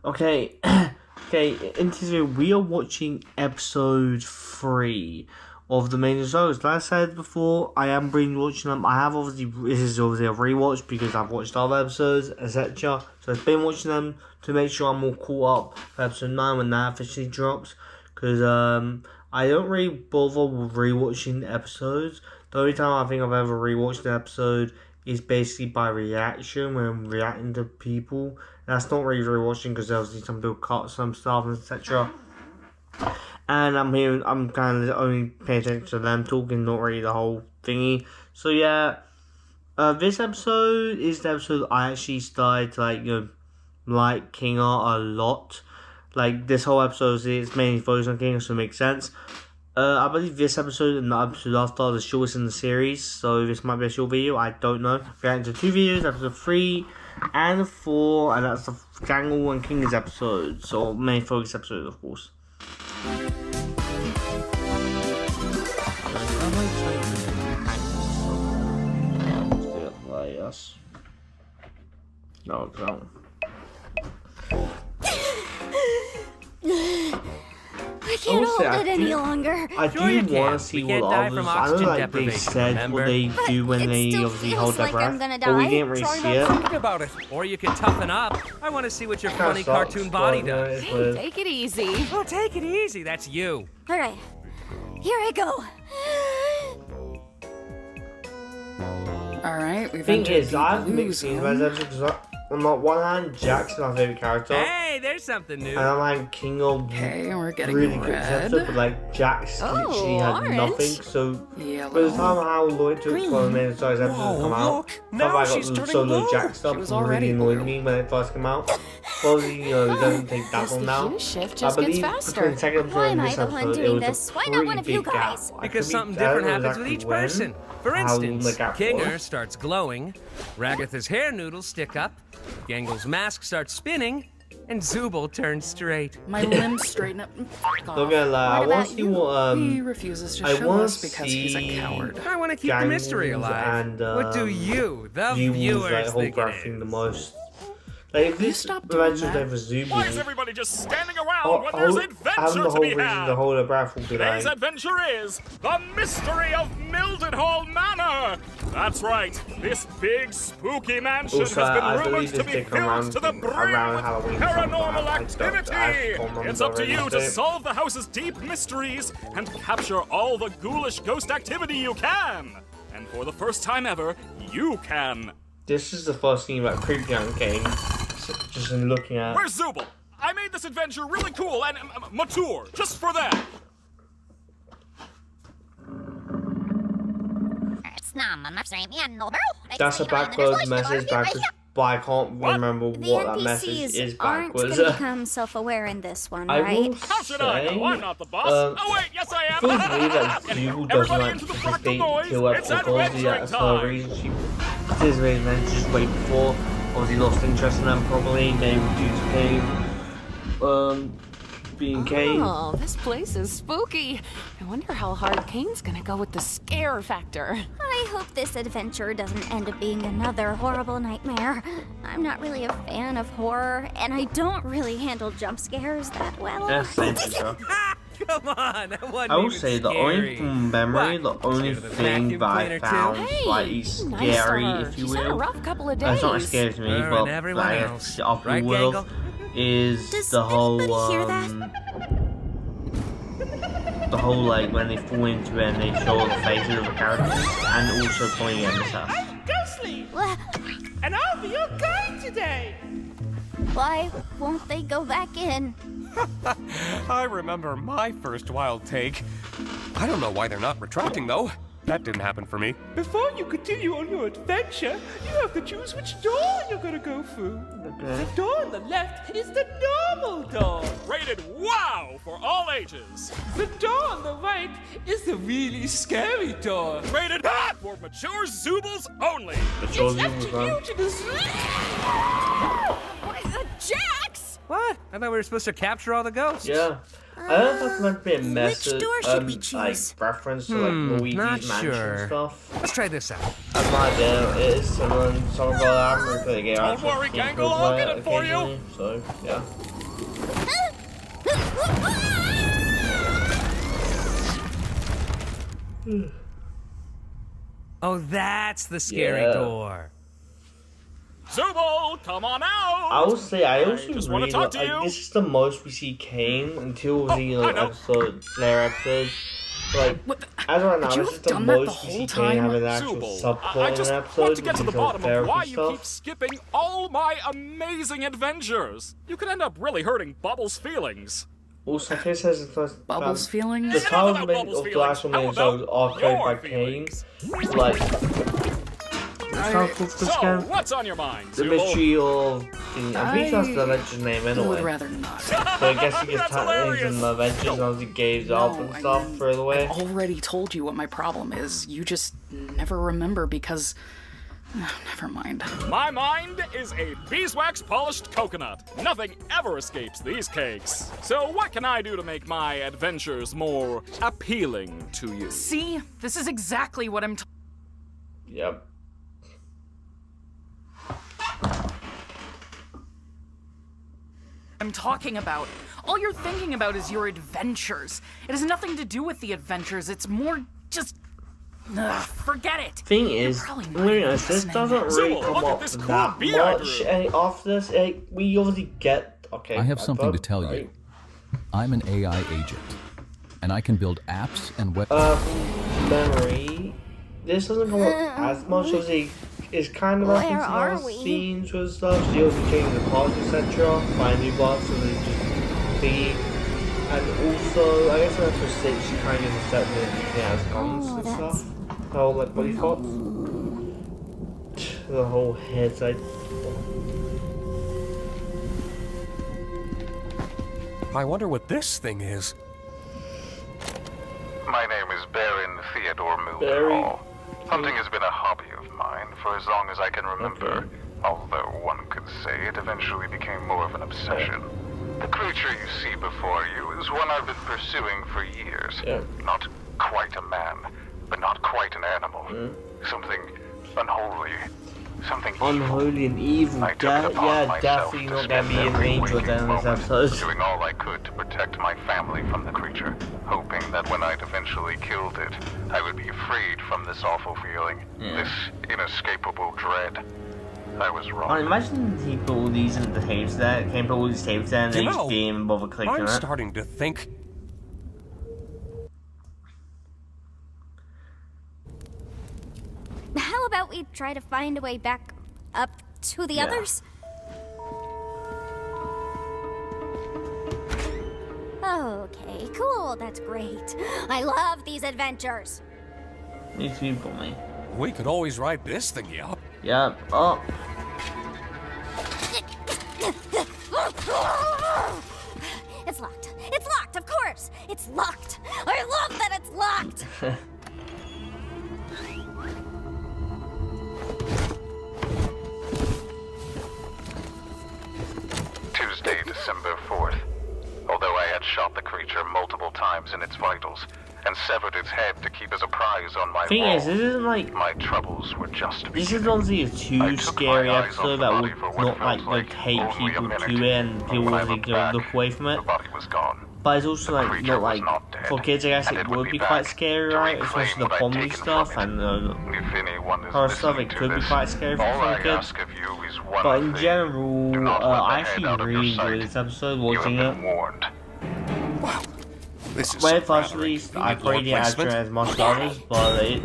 Okay, okay. In today we are watching episode 3 of the main shows. Like I said before, I am watching them. I have this is obviously a rewatch because I've watched other episodes, etc. So I've been watching them to make sure I'm all caught up for episode 9 when that officially drops. Because I don't really bother with rewatching episodes. The only time I think I've ever rewatched an episode is basically by reaction, when I'm reacting to people. And that's not really rewatching because obviously some people cut some stuff, etc. And I'm kind of only paying attention to them talking, not really the whole thingy. So yeah, this episode is the episode I actually started to like King Art a lot. Like this whole episode is mainly focused on King, so it makes sense. I believe this episode and the episode after are the shortest in the series, so this might be a short video, I don't know. We're into 2 videos, episode 3 and 4, and that's the Gangle and King's episode, so main focus episode, of course. No, no. I can't hold it any longer. I do want to see what others. I know like they said what they do when they obviously hold their breath, but we didn't really see it. Think about it, or you can toughen up. I want to see what your funny cartoon body does. Hey, take it easy. Oh, take it easy. That's you. All right, here I go. All right, we've Thing is, I've mixed these because on the one hand, Jack's my favorite character. Hey, there's something new. And I'm like King of we're getting really good red. episode, but like Jack's literally had orange. nothing. So Yellow. by the time how long it took for the main size episode to come out, I got solo Jack stuff really annoyed me when it first came out. Probably it doesn't take that long now. Shift I believe between the second episode and this episode, it was a Why not one of pretty you big gap. guys? Because something different happens with each person. For instance, Kinger starts glowing, Ragatha's hair noodles stick up, Gangle's mask starts spinning, and Zooble turns straight. My limbs straighten up. Not gonna lie, I want to see what He refuses to show us because he's a coward. I want to keep the mystery alive. And, what do you, the like, viewers, think it thing the is? most. Like if this adventure day was Zooble, Why is everybody just standing around when there's having adventure the to whole be reason had? to hold a breath will be Today's like. adventure is the mystery of Mildenhall Manor. That's right. This big spooky mansion Also, has I been believe rumored to this be take around filled to the brim around with Halloween paranormal sometime. activity. It's up to you to already. solve the house's deep mysteries and capture all the ghoulish ghost activity you can. And for the first time ever, you can. This is the first thing about creepy on game. Just in looking at. Where's Zooble? I made this adventure really cool and mature, just for them. That's a backwards message, but I can't remember what that message is aren't backwards. going to become self-aware in this one, I right? will How should I know? I'm say, not the boss. Oh wait, yes I am. feels weird that Zooble doesn't Everybody like into the participate fractal noise. till It's episode 12. adventure That's for a time. reason she did really meant to just wait before. Obviously lost interest in them probably, maybe due to Kane. Being Kane. Oh, this place is spooky. I wonder how hard Kane's gonna go with the scare factor. I hope this adventure doesn't end up being another horrible nightmare. I'm not really a fan of horror, and I don't really handle jump scares that well. Yeah, same picture. Come on, that wasn't I will even say the scary. only from memory, the What? only Scared of the thing vacuum that I cleaner, too? found Hey, slightly scary, nice if you She's had a will. rough couple of It's not days. scary to me, Her but and everyone I else. guess if Right, you will, Gangle? is Does the whole anybody hear that? the whole like when they fall into it and they show the faces of the characters, and also pointing at themselves. Ghostly, Wha- and I'll be your guide today. Why won't they go back in? I remember my first wild take. I don't know why they're not retracting, though. That didn't happen for me. Before you continue on your adventure, you have to choose which door you're gonna go through. The door on the left is the normal door. Rated wow for all ages. The door on the right is the really scary door. Rated for mature Zoobles only. It's up to you to decide. Jax! What? I thought we were supposed to capture all the ghosts. Yeah, I don't know if that's meant to be a message, which door should we choose? like reference to like Luigi's not Mansion sure. stuff. Let's try this out. I have no idea. It is similar in some of our armor for the game. Don't worry, Gangle, I'll get it for you. So yeah. Oh, that's the scary Yeah. door. Zubul, come on out! I will say I also just wanna really talk to like you. this is the most we see Kane until the I know. later episodes. Like as of right now, Would you this is have the done that the most we see whole Kane time? have an actual Zubul, subplot I in just an want episode to get to the because of bottom of why therapy you keep stuff. skipping all my amazing adventures. You could end up really hurting Bubbles' feelings. Also, Kane says the first Bubbles' feelings? the Enough about title Bubbles' of the feelings. last one How is about are created your by Kane. feelings? Like sounds cool for this So, game. what's on your mind, The Zubul? mystery of I'm pretty sure that's the Adventure's name I would anyway. rather not. So I guess you That's get hilarious. things in the Adventures as he gives up and stuff further away. I've already told you what my problem is. You just never remember because... never mind. My mind is a beeswax polished coconut. Nothing ever escapes these cakes. So what can I do to make my adventures more appealing to you? See? This is exactly what Yep. I'm talking about. All you're thinking about is your adventures. It has nothing to do with the adventures. It's more just... forget it. Thing is, You're probably I'm not gonna be even honest, this listening. doesn't really Zubul, come look at up this cool that bee I much drew. off this. We obviously get okay. I have something to tell right? you. I'm an AI agent, and I can build apps and web. Memory. This doesn't come up as much. Obviously, it's kind of Where referencing are our we? scenes with stuff. So you obviously changing the cars, etc. Find new bots, and then just thingy. And also, I guess in episode 6, you kind of set that you can have guns and that's- stuff. How like body shots. The whole head side. I wonder what this thing is. My name is Baron Theodore Barry. Mildenhall. Hunting has been a hobby of mine for as long as I can remember, Okay. although one could say it eventually became more of an obsession. The creature you see before you is one I've been pursuing for years. Yeah. Not quite a man, but not quite an animal. Something unholy. Something evil. Unholy and evil. I took it upon Yeah, myself definitely to not spend gonna be an every angel at the waking end of this moment episode. doing all I could to protect my family from the creature, hoping that when I'd eventually killed it, I would be freed from this awful feeling, this inescapable dread. I was wrong. I imagine he put all these in the tapes there, came put all these tapes there, and then You just know, didn't even bother clicking I'm it. starting to think. How about we try to find a way back up to the others? Okay, cool, that's great. I love these adventures. Needs to be funny. We could always ride this thingy up. Yep. Oh, It's locked. It's locked, of course. It's locked. I love that it's locked. Tuesday, December 4th. Although I had shot the creature multiple times in its vitals and severed its head to keep as a prize on my thing wall, is, this isn't like my troubles were just this is beginning. obviously a I too took scary my eyes off episode the that body would for what not felt like take only a people minute. to it and But people when I would looked go back, look away from it. The body was gone. But it's also like creature not was like not dead, for kids. I guess and it it would would be be quite back scary, to right? reclaim Especially the what I'd comedy taken stuff from and If anyone is horror stuff. listening It to could be this, quite scary for all some I kids. ask of you is one But in thing. general, Do not let the I head actually out of your really enjoyed sight. this episode You have watching it. been warned. Wow. This is When it some first rather released, I inconvenient lore played it as placement. as much as others, but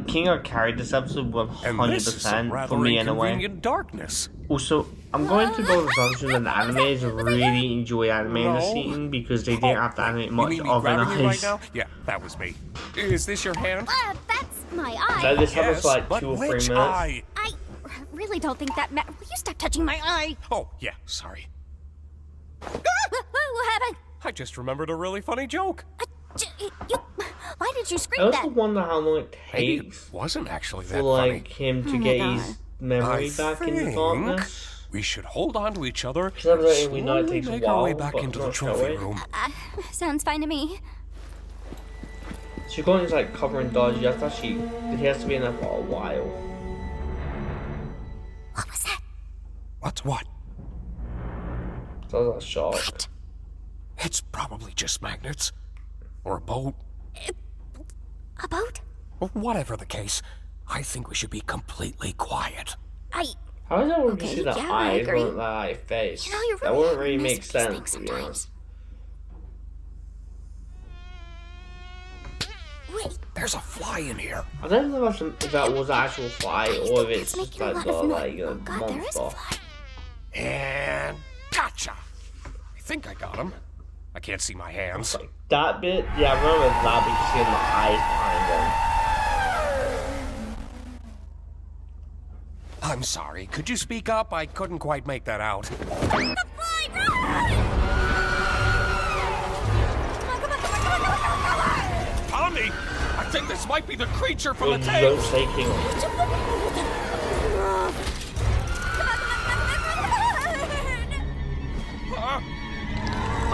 King carried this episode And this is some 100% rather for me anyway. inconvenient darkness. Also, I'm going to go with assumption that the animators really enjoy animating the scene because they didn't have to animate You much mean me of an grabbing you right eyes. now? Yeah, that was me. Is this your hand? That's my eye. So this happens Yes, for like but 2 or 3 which minutes. eye? I really don't think that Will you stop touching my eye? Oh, yeah, sorry. What happened? I just remembered a really funny joke. Why did you I scream also that? wonder how long it Maybe takes it wasn't actually for that like funny. him to Oh my get God. his memory I back in the think darkness. We should hold on to each other and we know it slowly takes a make our way while, back but into not the trophy that way. room. Sounds fine to me. She's going to like cover and dodge. You have to actually. He has to be in there for a while. What was that? What's what? That was a shock. It's probably just magnets. Or a boat. A boat? Whatever the case, I think we should be completely quiet. How is that when you see the yeah, I eyes agree. on that face? You know, you That really wouldn't really miss make these sense, things to be honest. Wait. There's a fly in here. I don't know if that was an actual fly or if it's just like the God, there is a monster. fly. And gotcha! I think I got him. I can't see my hands. Like that bit? Yeah, I remember that because you see the eyes behind them. I'm sorry. Could you speak up? I couldn't quite make that out. The fly! Tommy! I think this might be the creature from the Don't tail. say King.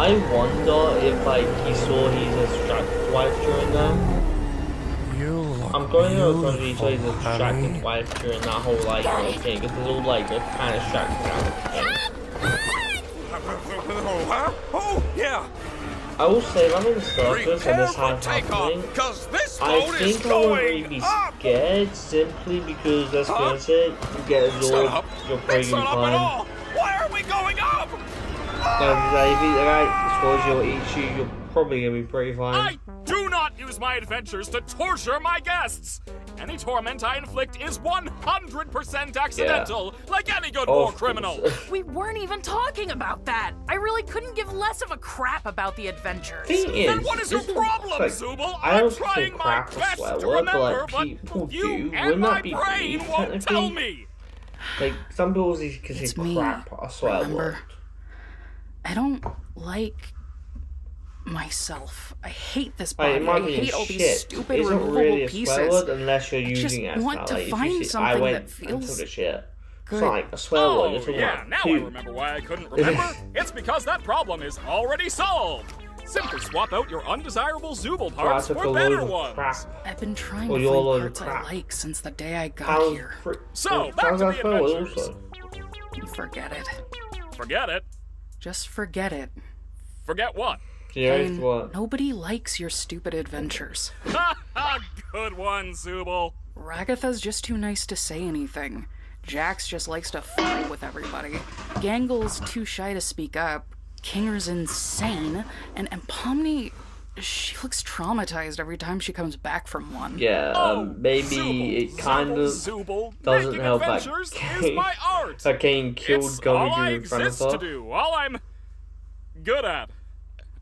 I wonder if like he saw his distracted wife during that. I'm going to he saw his distracted wife during that whole like thing because it's all like they're kind of distracted around the thing. Huh? Oh, yeah. I will say, if I'm in the circus and this has happening, I think I won't really be scared simply because, let's face it, you get absorbed, you're pretty good fine. Why are we going up? Now, if the guy scores you or eats you, you're probably gonna be pretty fine. I do not use my adventures to torture my guests. Any torment I inflict is 100% accidental, like any good war criminal. We weren't even talking about that. I really couldn't give less of a crap about the adventures. Thing is, Then what is your problem, like, Zubul? I I'm don't think trying my crap is best swear to word, but remember, like but people you do. and Wouldn't my that be brain rude, won't tell technically? me. Like some people consider It's me, crap a swear remember? word. I don't like myself. I hate this Like, body. it might I be hate all shit. these stupid Isn't removable really a pieces. swear word unless you're I just using it as want that. to Like, if find you see, I something went that and feels took the shit. It's good. not like a swear word. You're talking yeah, about now I poop. remember why I couldn't remember. It's because that problem is already solved. Simply swap out your undesirable Zubul parts took a for load better of ones. crap. I've been trying Well, to you're a find load of parts I crap. like since the day I got Sounds here. So, back to the like swear word adventures. also. Forget it. Forget it. Just forget it. Forget what? Yeah, And what? nobody likes your stupid adventures. Ha ha! Good one, Zubul. Ragatha's just too nice to say anything. Jax just likes to fight with everybody. Gangle's too shy to speak up. Kinger's insane. And Pomni, she looks traumatized every time she comes back from one. Yeah, maybe Zubul, it kind of Zubul, doesn't making help that adventures is Kane, my art. that Kane killed It's all I Goju in front of exist to her. do, all I'm good at.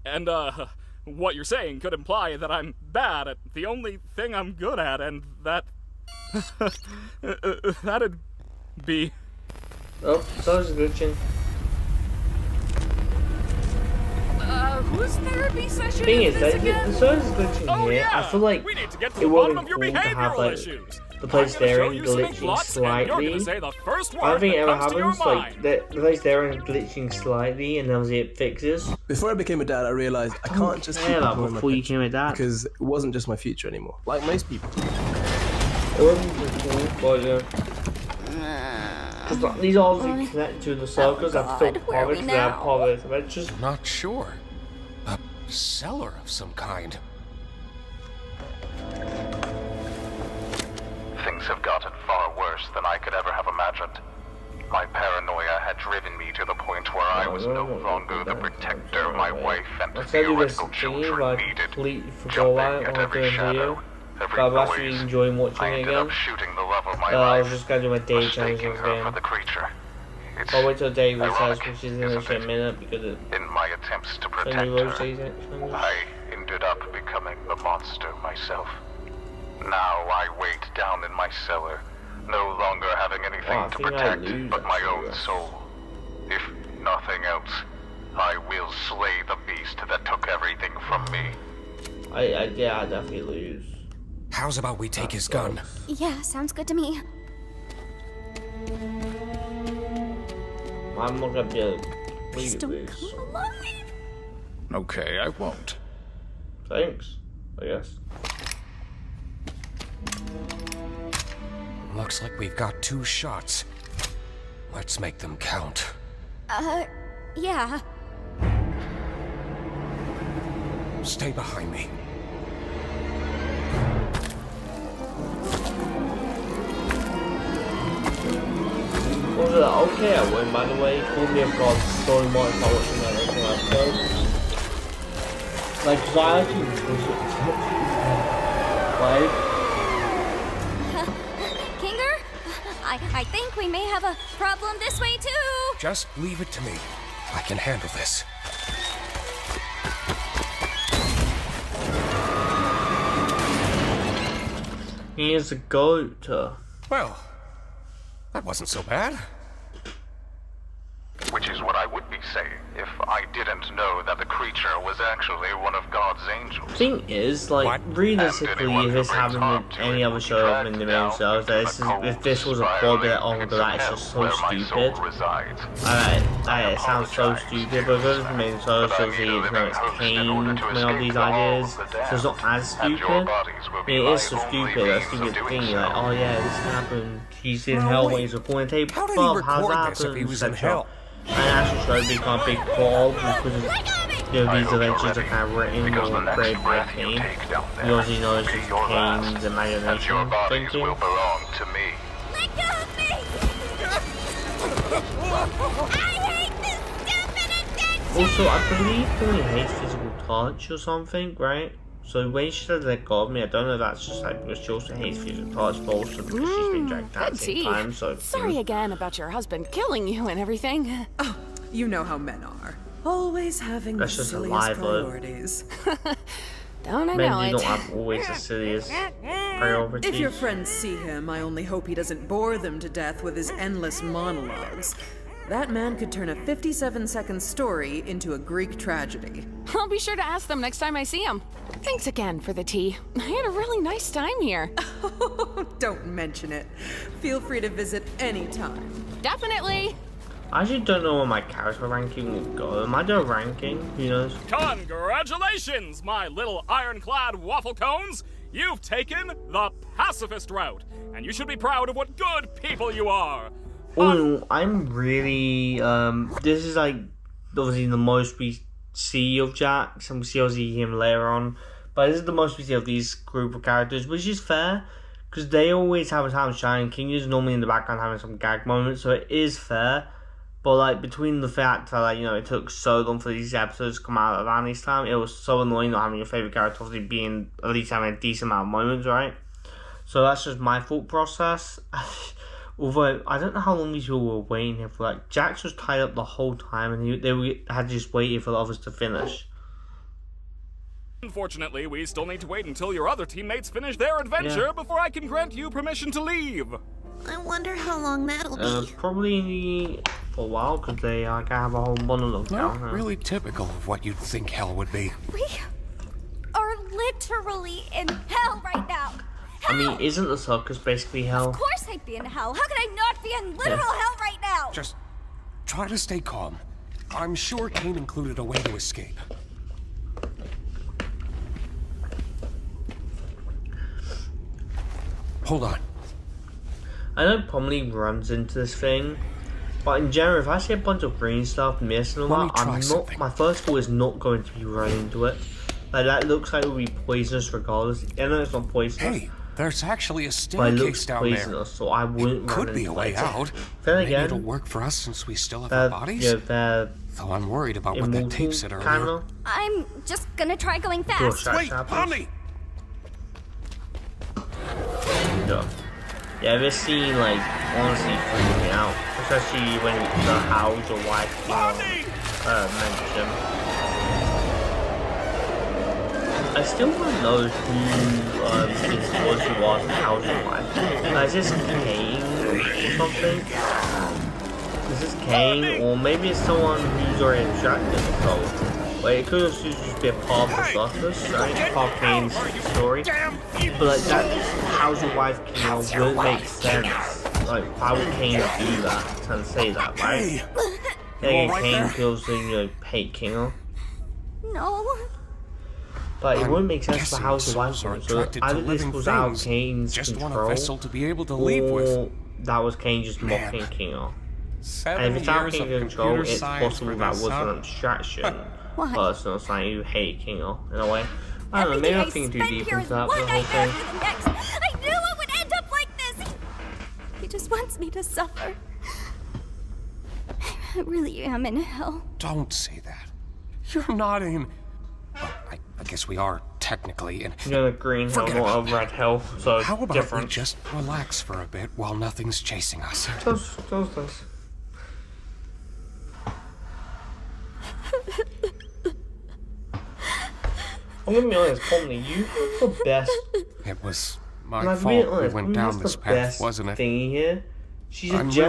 And, what you're saying could imply that I'm bad at the only thing I'm good at, and that... that'd be... Oh, so's glitching. Whose therapy session Thing is is, this the again? so's glitching Oh, here. yeah! I feel like we need to get to it the would bottom be of your cool to have behavioral like issues. the place I'm gonna there show and you some glitching plots, and you're slightly. gonna say the first I word think that ever comes to your happens, like mind. the place there and glitching slightly, and obviously it fixes. Before I became a dad, I realized I can't just keep Yeah, like ignoring my before you pension became a dad. because it wasn't just my future anymore. Like most people. It wasn't cool, but because like, these are obviously connected to the circles. I'm still where are we part of it. They have now? part of it. Adventures. Not sure. A cellar of some kind. Things have gotten far worse than I could ever have imagined. My paranoia had driven me to the point where I was no longer the protector my wife and I said you this theoretical thingy, children but I needed. completely forgot Jumping why at I every was doing shadow, video. every But I'm actually noise. enjoying watching I it ended again. up shooting the love of my I was life, just gonna do my day challenge mistaking this her for game. the creature. It's I'll wait till day resets, ironic, which is in isn't a it? minute because it In my attempts to protect only her, rotates it. I ended up becoming the monster myself. Now I wait down in my cellar, no longer having anything Wow, I to think I protect lose, but my own actually. soul. If nothing else, I will slay the beast that took everything from me. Yeah, I definitely lose. How's about we take his gun? Yeah, sounds good to me. I'm not gonna be able to Please read don't this. come alive. Okay, I won't. Thanks, I guess. Looks like we've got 2 shots. Let's make them count. Yeah. Stay behind me. What was that? Okay, I win, by the way. Call me a god so much by watching that original episode. Like, cause I actually was Kinger? I think we may have a problem this way too. Just leave it to me. I can handle this. He is a goat. Well, that wasn't so bad. Which is what I would be saying if I didn't know that the creature was actually one of God's angels. Thing is, like, realistically, if this happened with any other show other than the main show, if this was a plot that, oh my god, that is just so stupid. Alright, it sounds so stupid, but because it's the main show, so see, it's not Kane coming up with these ideas, so it's not as stupid. It is so stupid, that stupid thing, you're like, oh yeah, this happened, he's in hell when he's recording tape, Bob, how's that happen? If he was in hell? And actually should become a big call because these adventures are kind of written or created by Kane. You also know it's just Kane's imagination thinking. Will belong to me. Let go of me! I hate this stupid adventure! Also, I believe he only hates physical touch or something, right? So when she said let go of me, I don't know if that's just like because she also hates physical touch, but also because she's been dragged out at the same time. So sorry again about your husband killing you and everything. Oh, you know how men are. Always having the silliest priorities. Don't I men know do it? not have always the silliest priorities. If your friends see him, I only hope he doesn't bore them to death with his endless monologues. That man could turn a 57-second story into a Greek tragedy. I'll be sure to ask them next time I see him. Thanks again for the tea. I had a really nice time here. Don't mention it. Feel free to visit anytime. Definitely. I actually don't know where my character ranking will go. Am I doing ranking? Who knows? Congratulations, my little ironclad waffle cones! You've taken the pacifist route, and you should be proud of what good people you are. Oh, I'm really, this is like, obviously the most we see of Jax, and we see obviously him later on, but this is the most we see of these group of characters, which is fair, because they always have a time to shine. King is normally in the background having some gag moments, so it is fair, but like, between the fact that, like, you know, it took so long for these episodes to come out around this time, it was so annoying not having your favourite character obviously being, at least having a decent amount of moments, right? So that's just my thought process. Although, I don't know how long these people were waiting here for. Like, Jax was tied up the whole time and they had just waited for the others to finish. Unfortunately, we still need to wait until your other teammates finish their adventure before I can grant you permission to leave. I wonder how long that'll be. Probably for a while, because they have a whole monologue now. Not really typical of what you'd think hell would be. We are literally in hell right now. I mean, isn't the circus basically hell? Of course I'd be in hell. How could I not be in literal hell right now? Just try to stay calm. I'm sure Kane included a way to escape. Hold on. I know Pomni runs into this thing, but in general, if I see a bunch of green stuff missing and all that, I'm not. My first thought is not going to be running into it. Like, that looks like it would be poisonous regardless. I know it's not poisonous. Hey, there's actually a but it staircase looks down poisonous, there. so I wouldn't Could be a way out. Then Maybe again, it'll work for us since we still have our bodies. Yeah, they're Though I'm worried about what that tape said earlier. Kinda. I'm just gonna try going fast. Wait, Pomni! Yeah, this scene, like, honestly freaked me out. Especially when the house or wife mentioned. I still want to know who this was who was the house or wife. Is this Kane or something? Is this Kane? Or maybe it's someone who's already abstracted so. Like, it could also just be a part of the surface, right? Part of Kane's story. But like, that house or wife Kane would make sense. Like, why would Kane do that and say that, right? Yeah, right Kane there? kills the hate Kinger. No. But it I'm wouldn't make sense for guessing how the wife souls are was. So attracted to either this living was out of things. Kane's Just want a control, vessel to be able to leave with. or that was Kane just Man. mocking Kinger. 7 And if it's out of years of Kane's control, computer it's science possible for that this, was huh? an abstraction What? person or something who hate Kinger in a way. I don't know, maybe I'm thinking too deep into that for the whole thing. The next. I knew it would end up like this. He just wants me to suffer. I really am in hell. Don't say that. You're not in... Well, I guess we are technically in... You're in a green hell, Forget not a red hell, so How about different. we just relax for a bit while nothing's chasing us? Does. I'm gonna be honest, Pomni, you were the best. It was And my I've been fault we honest, went Pomni's down the this path, best wasn't it? thingy here. She's a I'm jest.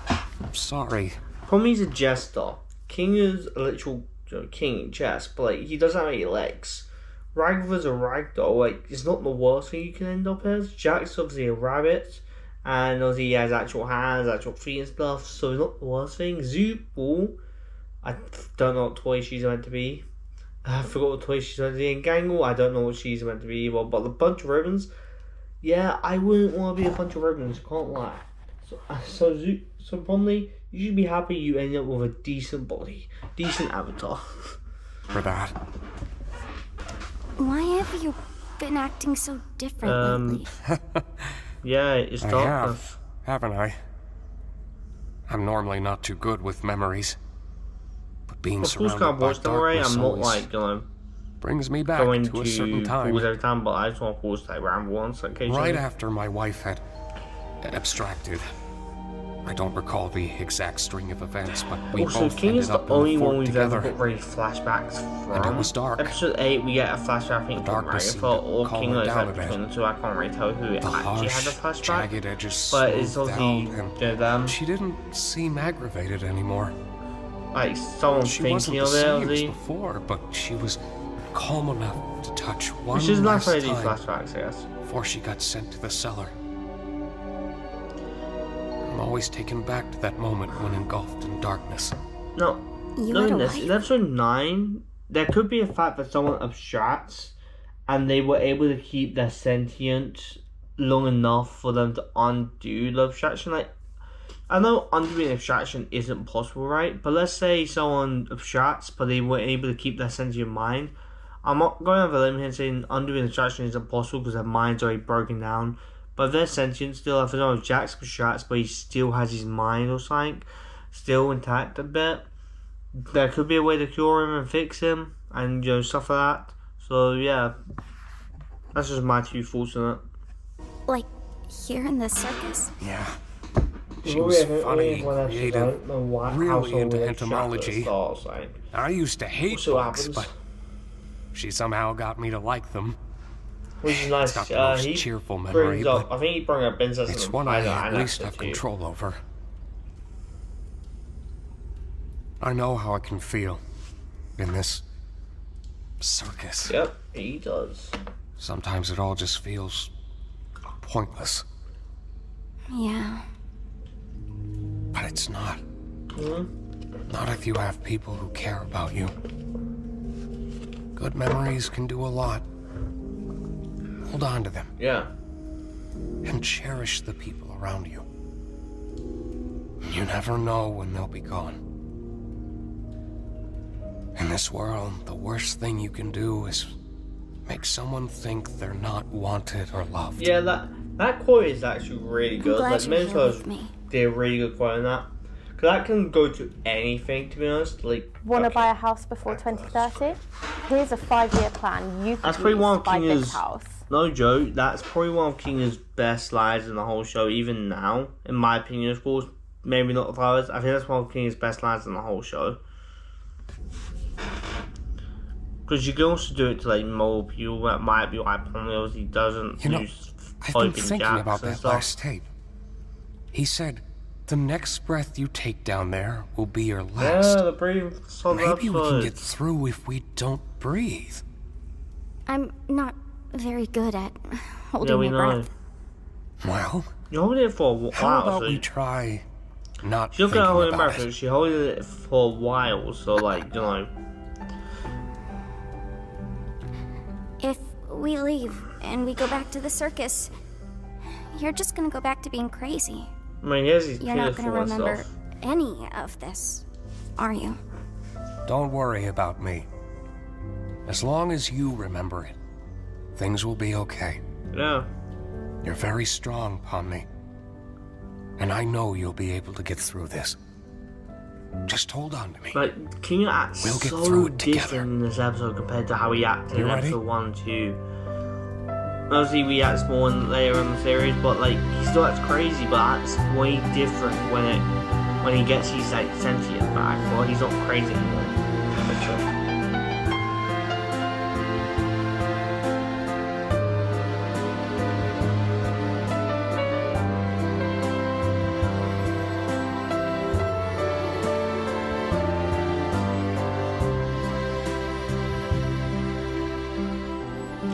really sorry. Pomni's a jester. King is a literal king in chess, but like he doesn't have any legs. Ragvar's a ragdoll. Like it's not the worst thing you can end up as. Jack's obviously a rabbit, and obviously he has actual hands, actual feet and stuff. So it's not the worst thing. Zoopal, I don't know what toy she's meant to be. I forgot what toy she's meant to be. And Gangle, I don't know what she's meant to be either. But the bunch of ribbons, yeah, I wouldn't want to be a bunch of ribbons. Can't lie. So Pomni, you should be happy you ended up with a decent body, decent avatar. For that. Why have you been acting so different lately? Yeah, it's I darkness. haven't I? I'm normally not too good with memories. But being Of course, surrounded I've by watched the array. darkness I'm not always like gonna brings me back go to a certain into time. pause every time, but I just want to pause to like ramble once occasionally. Right after my wife had abstracted. I don't recall the exact string of events, but we Also, both King ended is the up in only the one fort we've together. ever got really flashbacks from. And it was dark. Episode 8, we get a flashback, I think, from darkness seemed Ragatha to or calm King. her It's down like a bit. between the two. I can't really tell who The actually had a harsh, flashback. jagged edges But it's smoothed obviously out, and them. she didn't seem aggravated anymore. Like someone She thinking wasn't of the it, same as obviously. before, but she was calm enough to touch one Which is nice last when they do time flashbacks, I guess. before she got sent to the cellar. I'm always taken back to that moment when engulfed in darkness. No, You no, had a in this, wife? in episode 9, there could be a fact that someone abstracts and they were able to keep their sentient long enough for them to undo the abstraction. Like, I know undoing abstraction isn't possible, right? But let's say someone abstracts, but they were able to keep their sentient mind. I'm not going over a limb here saying undoing abstraction isn't possible because their mind's already broken down. But if they're sentient still, if I Jack's abstracts, but he still has his mind or something, still intact a bit, there could be a way to cure him and fix him, and stuff like that. So yeah, that's just my 2 thoughts on it. Like here in the circus? Yeah. She was funny, creative, how really into someone entomology. abstracts the stars, I used to hate Also bugs, happens. but she somehow got me to like them. which is nice. It's not the most He cheerful memory, brings up, but I think he brought up Princess it's and one I Spider at and least have Actor too. control over. I know how I can feel in this circus. Yep, he does. Sometimes it all just feels pointless, Yeah. but it's not. Mm-hmm. Not if you have people who care about you. Good memories can do a lot. Hold on to them. Yeah. And cherish the people around you. You never know when they'll be gone. In this world, the worst thing you can do is make someone think they're not wanted or loved. Yeah, that quote is actually really good. glad Like, you're here Minnesota with me. did a really good quote on that. Because that can go to anything, to be honest. Like, Want to buy a house before 2030? Here's a 5-year plan. You that's could probably use one to of buy this Kinga's, house. no joke, that's probably one of Kinga's best lines in the whole show, even now, in my opinion, of course. Maybe not of others. I think that's one of Kinga's best lines in the whole show. Because you can also do it to like more people that might be like Pomni, he doesn't use I've been hope in thinking Jax about and that stuff. last tape. He said, the next breath you take down there will be your last. Yeah, the breathing solid Maybe we can episode. get through if we don't breathe. I'm not very good at holding Yeah, we my know. breath. Well, You're holding it for a while. how about so we try not She's not thinking gonna hold it about back. it. She holding it for a while, so like, you know. If we leave and we go back to the circus, you're just gonna go back to being crazy. I mean, yes, he's You're not gonna pitiful and remember stuff. any of this, are you? Don't worry about me. As long as you remember it, things will be okay. Yeah. You're very strong, Pomni. And I know you'll be able to get through this. Just hold on to me. Like, King acts We'll get so through it different together. in this episode compared to how he acted You in ready? episode 1 and 2. Obviously, we acts more later in the series, but like, he still acts crazy, but acts way different when he gets his like sentient back. Well, he's not crazy anymore.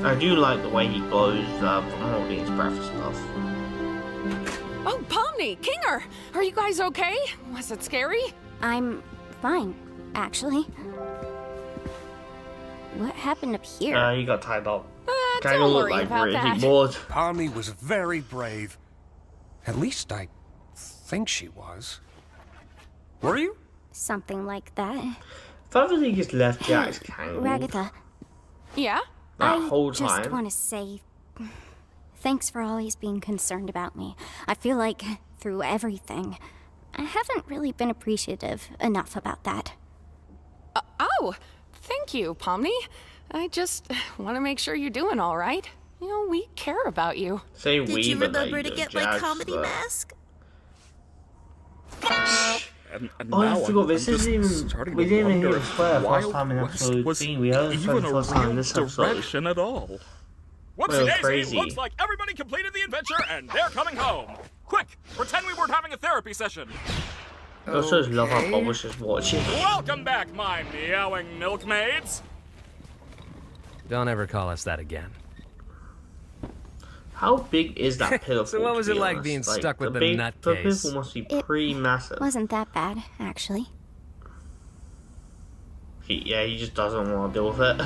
I do like the way he goes from holding his breath and stuff. Oh, Pomni, Kinger, are you guys okay? Was it scary? I'm fine, actually. What happened up here? He got tied up. Don't Kinda looked worry like about really that. bored. Pomni was very brave. At least I think she was. Were you? Something like that. If I really just left Jack's kangaroo Ragatha, Yeah? that whole just time. want to say thanks for always being concerned about me. I feel like through everything, I haven't really been appreciative enough about that. Oh, thank you, Pomni. I just want to make sure you're doing all right. You know, we care about you. Say Did we, you but remember like, to get my Jack's, comedy mask? And Oh, I now forgot, I'm this just isn't even. starting We to didn't even wonder hear the swear if first time in Wild episode West 3. We heard it for even the a first time in real this episode. direction at all. Well, Whoopsie daisy, crazy. looks like everybody completed the adventure and they're coming home. Quick, pretend we weren't having a therapy session. I also just love how Bob was just watching. Welcome back, my meowing milkmaids. Don't ever call us that again. How big is that pitiful? So what was to it be like honest? being stuck with the big, nutcase? The pitiful must be It pretty massive. Wasn't that bad, actually. He just doesn't want to deal with it.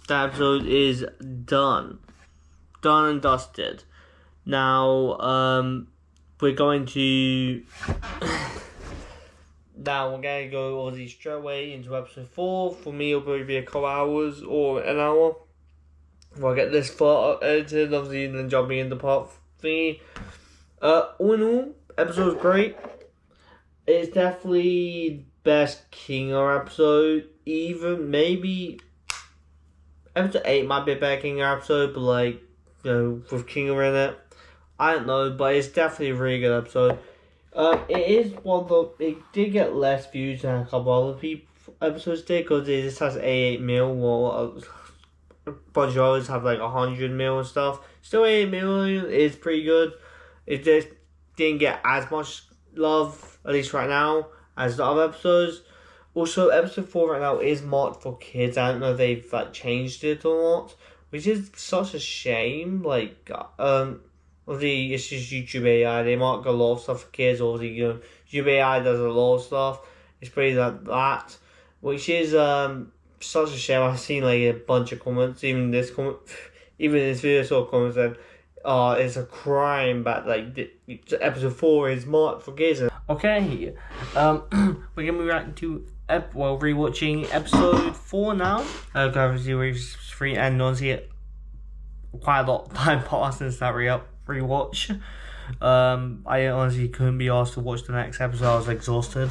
That episode is done. Done and dusted. Now, we're going to... Now, we're going to go obviously straight away into episode 4. For me, it'll probably be a couple hours or an hour. We'll get this far edited, obviously, and then jumping into part 3. All in all, episode's great. It's definitely best Kinger episode. Even maybe episode 8 might be a better Kinger episode, but like, you know, with Kinger in it, I don't know, but it's definitely a really good episode. It is one that it did get less views than a couple other episodes did, because it just has 88 mil, while a bunch of others have like 100 mil and stuff. Still 88 million is pretty good. It just didn't get as much love, at least right now, as the other episodes. Also, episode 4 right now is marked for kids. I don't know if they've like changed it or not, which is such a shame. Like, obviously it's just YouTube AI. They mark a lot of stuff for kids. Obviously, you know, YouTube AI does a lot of stuff. It's pretty like that, which is such a shame. I've seen like a bunch of comments, even this video, saw comments saying, it's a crime that like episode 4 is marked for kids. Okay, we're gonna be reacting to rewatching episode 4 now. Obviously, series 3, and honestly, quite a lot of time passed since that rewatch. I honestly couldn't be asked to watch the next episode. I was exhausted.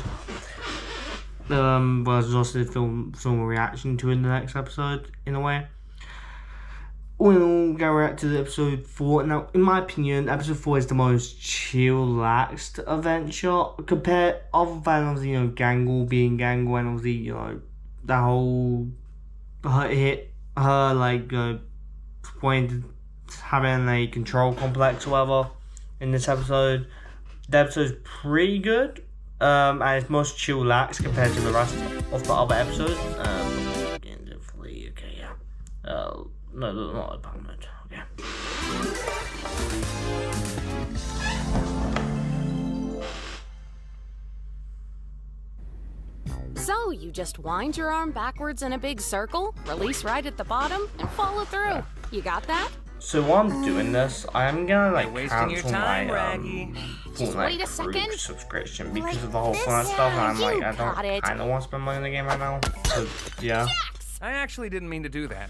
Was exhausted to film a reaction to in the next episode in a way. We'll go right to the episode 4. Now, in my opinion, episode 4 is the most chillaxed adventure compared, other than obviously, you know, Gangle being Gangle, and obviously, you know, that whole her like, you know, pointing having a control complex or whatever in this episode. The episode's pretty good, and it's most chillaxed compared to the rest of the other episodes. Okay, yeah. No, not a apartment. Okay. So, you just wind your arm backwards in a big circle, release right at the bottom, and follow through. You got that? So while I'm doing this, I'm gonna like wasting your cancel time, my Raggy. Just wait a Fortnite second. group subscription because of the whole Fortnite stuff, and I'm You like, I got don't it. kind of want to spend money in the game right now. So yeah. I actually didn't mean to do that.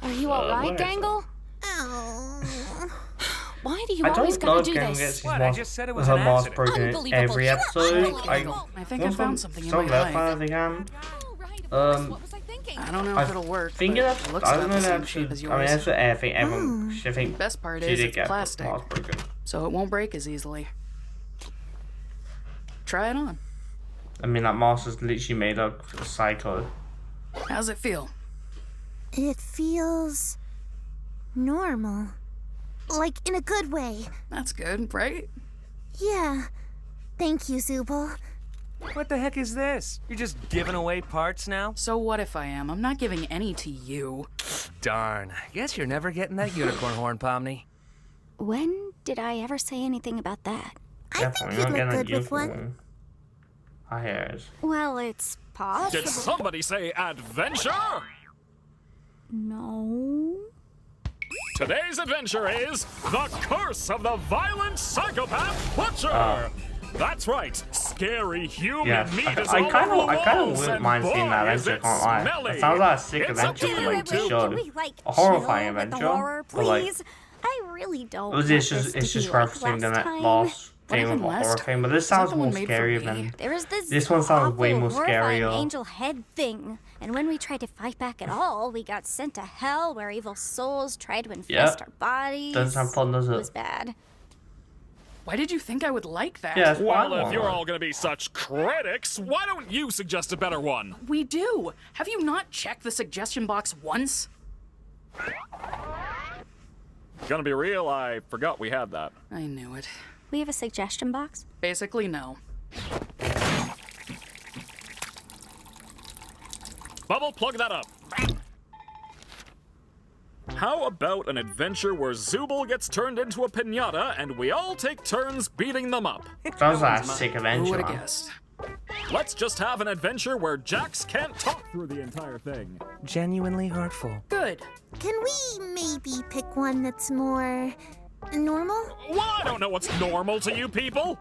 Are you alright, what is it? Gangle? Oh. Why do you I always don't know gotta if do Gangle this? gets his What? I mask, just said it was her an mask accident. broken in Unbelievable. every You're episode. unbelievable. I think I found something in some my life. I think I'm. I don't know if it'll work. Think but that's, it looks I about don't the know same that shape as I mean, yours. that's what I think everyone. I think Best part she is did it's get plastic, mask broken. so it won't break as easily. Try it on. I mean, that mask is literally made up of Psycho. How's it feel? It feels normal. Like in a good way. That's good, right? Yeah. Thank you, Zubul. What the heck is this? You're just giving away parts now? So what if I am? I'm not giving any to you. Darn. Guess you're never getting that unicorn horn, Pomni. When did I ever say anything about that? Definitely you'd not look getting good a with one. uniform. I hear it. Well, it's possible. Did somebody say adventure? No. Today's adventure is The Curse of the Violent Psychopath Butcher! That's right, scary human Yeah, meat is I all kind over of the walls, wouldn't and mind seeing that boy, is adventure, it can't lie. smelly. It sounds like a sick It's adventure up for to like the you. show. Can we, like, A horrifying chill with the adventure. horror, But, like, please? I really don't. was want it's to just be like referencing the last time. last thing with the happened horror last thing, but this Is that sounds the more one made for scary me? than There was this one sounds way more horrifying scarier. angel head thing, and when we tried to fight back at all, we got sent to hell where evil souls tried to infest our bodies. Doesn't sound fun, does It it? was bad. Why did you think I would like that? Yeah, that's what I Well, if want. you're all gonna be such critics, why don't you suggest a better one? We do. Have you not checked the suggestion box once? Gonna be real, I forgot we had that. I knew it. We have a suggestion box? Basically, no. Bubble, plug that up. How about an adventure where Zubul gets turned into a piñata and we all take turns beating them up? Sounds like a sick Who adventure. would have guessed? Let's just have an adventure where Jax can't talk through the entire thing. Genuinely hurtful. Good. Can we maybe pick one that's more normal? Well, I don't know what's normal to you people.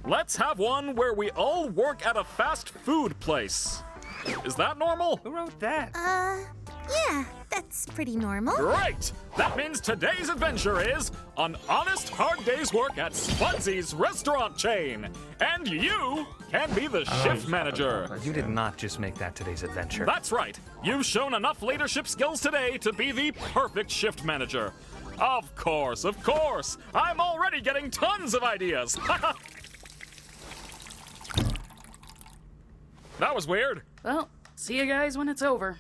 Let's have one where we all work at a fast food place. Is that normal? Who wrote that? Yeah, that's pretty normal. Great! That means today's adventure is an honest, hard day's work at Spudsy's restaurant chain. And you can be the shift manager. You did not just make that today's adventure. That's right. You've shown enough leadership skills today to be the perfect shift manager. Of course, of course. I'm already getting tons of ideas. That was weird. Well, see you guys when it's over.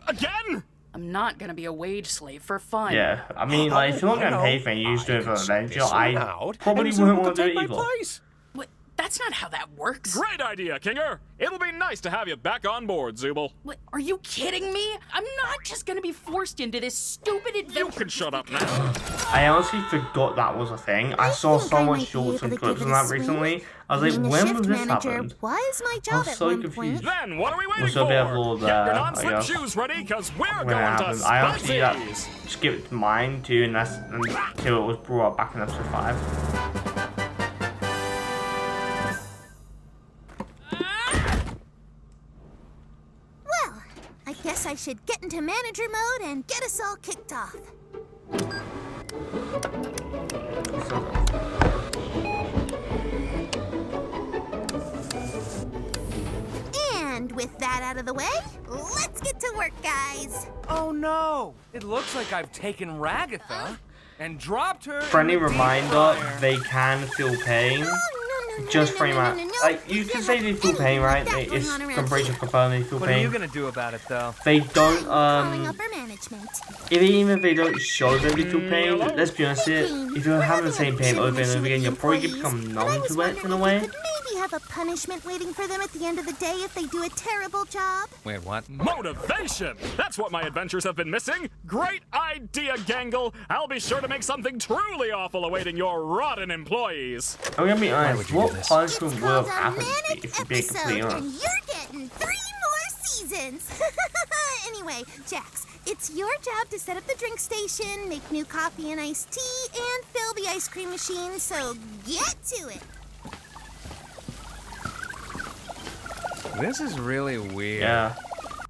Again? I'm not gonna be a wage slave for fun. Yeah, I mean, like, if you're not getting paid for it, you just do it for an adventure, I probably wouldn't want to do it either. What? That's not how that works. Great idea, Kinger. It'll be nice to have you back on board, Zubul. What? Are you kidding me? I'm not just gonna be forced into this stupid adventure. You can shut up now. I honestly forgot that was a thing. I saw think so I much might be shorts able and to clips give on it a that swing. recently. I was Being like, a when shift was this manager happened? was my I job was at so one confused. point. Then what are we waiting Was a bit of for? all Get your there, I non-slip guess. shoes ready, because we're When it going to happened, I honestly Spudsy's. skipped mine too, and that's until it was brought up back in episode 5. Well, I guess I should get into manager mode and get us all kicked off. And with that out of the way, let's get to work, guys. Oh no! It looks like I've taken Ragatha and dropped her. Friendly in the deep reminder, fryer. they can feel pain. Just frame out. Like, you can say they feel pain, right? It's from Breach of confirmed they feel What are you pain. gonna do about it, though? They don't, Calling upper management. even if they don't show that they feel pain, let's be honest here, if you're having the same pain over and over again, you're probably gonna become numb to it in a way. have a punishment waiting for them at the end of the day if they do a terrible job? Wait, what? Motivation! That's what my adventures have been missing! Great idea, Gangle! I'll be sure to make something truly awful awaiting your rotten employees! I'm gonna be honest, what punishment would have It's happened called a if you manic be completely episode, honest? and you're getting 3 more seasons! Anyway, Jax, it's your job to set up the drink station, make new coffee and iced tea, and fill the ice cream machine, so get to it! This is really weird. Yeah.